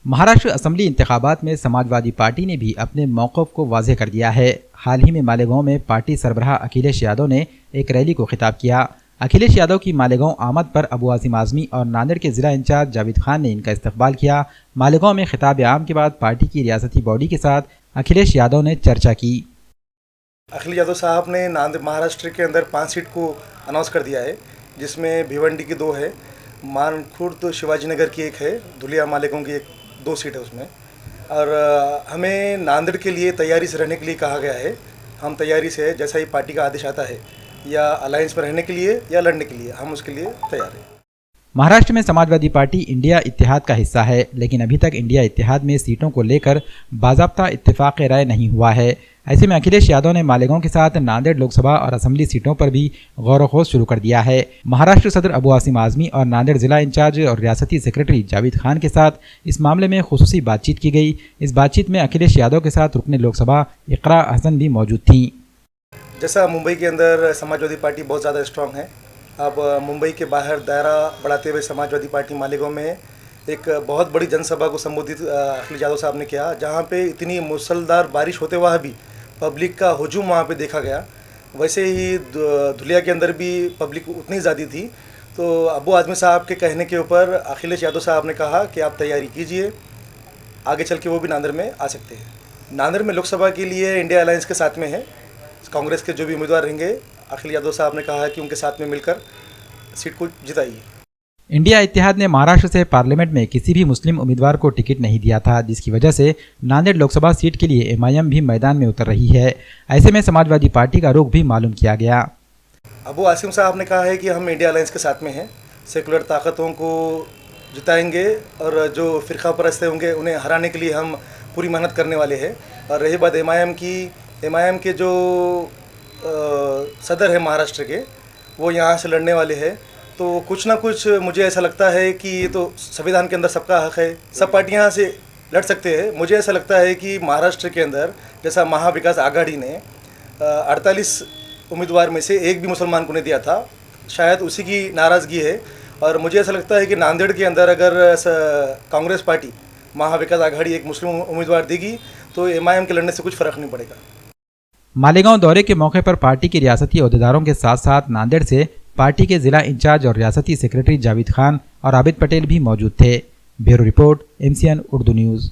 Maharashtra assembly इंतखाबात में Samajwadi party ने भी अपने मौक़िफ़ को वाज़ेह कर दिया है। हाल ही में मालेगांव में पार्टी सरबराह अखिलेश यादव ने एक रैली को खिताब किया। अखिलेश यादव की मालेगांव आमद पर अबू आसिम आज़मी और नांदेड़ के ज़िला इंचार्ज जावेद खान ने इनका इस्तकबाल किया। मालेगांव में खिताब आम के बाद पार्टी की रियासती बॉडी के साथ अखिलेश यादव ने चर्चा की। अखिलेश यादव साहब ने नांदेड़ महाराष्ट्र के अंदर 5 सीट को अनाउंस कर दिया है, जिसमें भिवंडी की 2 है, मानखुर्द शिवाजी नगर की 1 है, धुलिया मालेगांव की 2 सीट है उसमें। और हमें नांदेड़ के लिए तैयारी से रहने के लिए कहा गया है। हम तैयारी से, जैसा ही पार्टी का आदेश आता है, या अलायंस में रहने के लिए या लड़ने के लिए, हम उसके लिए तैयार हैं। महाराष्ट्र में समाजवादी पार्टी इंडिया इत्तेहाद का हिस्सा है, लेकिन अभी तक इंडिया इत्तेहाद में सीटों को लेकर बाज़ाब्ता इत्तेफाक राय नहीं हुआ है। ऐसे में अखिलेश यादव ने मालेगांव के साथ नांदेड़ लोकसभा और असेंबली सीटों पर भी गौर खोज शुरू कर दिया है। महाराष्ट्र सदर अबू आसिम आज़मी और नांदेड़ जिला इंचार्ज और रियासती सेक्रेटरी जावेद खान के साथ इस मामले में खुसूसी बातचीत की गई। इस बातचीत में अखिलेश यादव के साथ रुकने लोकसभा इकरा हसन भी मौजूद थीं। जैसा मुंबई के अंदर समाजवादी पार्टी बहुत ज़्यादा स्ट्रांग है, अब मुंबई के बाहर दायरा बढ़ाते हुए समाजवादी पार्टी मालेगांव में एक बहुत बड़ी जनसभा को संबोधित अखिलेश यादव साहब ने किया, जहां पे इतनी मूसलधार बारिश होते हुआ भी पब्लिक का हुजूम वहां पे देखा गया। वैसे ही धुलिया के अंदर भी पब्लिक उतनी ज़्यादा थी। तो अबू आज़मी साहब के कहने के ऊपर अखिलेश यादव साहब ने कहा कि आप तैयारी कीजिए, आगे चल के वो भी नांदेड़ में आ सकते हैं। नांदेड़ में लोकसभा के लिए इंडिया अलायंस के साथ में है, कांग्रेस के जो भी उम्मीदवार रहेंगे, अखिलेश यादव साहब ने कहा है कि उनके साथ में मिलकर सीट को जिताइए। इंडिया इत्तेहाद ने महाराष्ट्र से पार्लियामेंट में किसी भी मुस्लिम उम्मीदवार को टिकट नहीं दिया था, जिसकी वजह से नांदेड़ लोकसभा सीट के लिए एमआईएम भी मैदान में उतर रही है। ऐसे में समाजवादी पार्टी का रुख भी मालूम किया गया। अबू आसिम साहब ने कहा है कि हम इंडिया अलायंस के साथ में हैं, सेकुलर ताकतों को जिताएंगे और जो फ़िरका परस्त होंगे उन्हें हराने के लिए हम पूरी मेहनत करने वाले हैं। और रही बात एमआईएम की, एमआईएम के जो सदर है महाराष्ट्र के, वो यहाँ से लड़ने वाले हैं। तो कुछ ना कुछ मुझे ऐसा लगता है कि ये तो संविधान के अंदर सबका हक है, सब पार्टियाँ यहाँ से लड़ सकते हैं। मुझे ऐसा लगता है कि महाराष्ट्र के अंदर जैसा महाविकास आघाड़ी ने 48 उम्मीदवार में से एक भी मुसलमान को नहीं दिया था, शायद उसी की नाराज़गी है। और मुझे ऐसा लगता है कि नांदेड़ के अंदर अगर कांग्रेस पार्टी महाविकास आघाड़ी एक मुस्लिम उम्मीदवार देगी तो एमआईएम के लड़ने से कुछ फ़र्क नहीं पड़ेगा। मालेगांव दौरे के मौके पर पार्टी के रियासती अहदेदारों के साथ साथ नांदेड़ से पार्टी के जिला इंचार्ज और रियासती सेक्रेटरी जावेद खान और आबिद पटेल भी मौजूद थे। Bureau report, MCN Urdu news.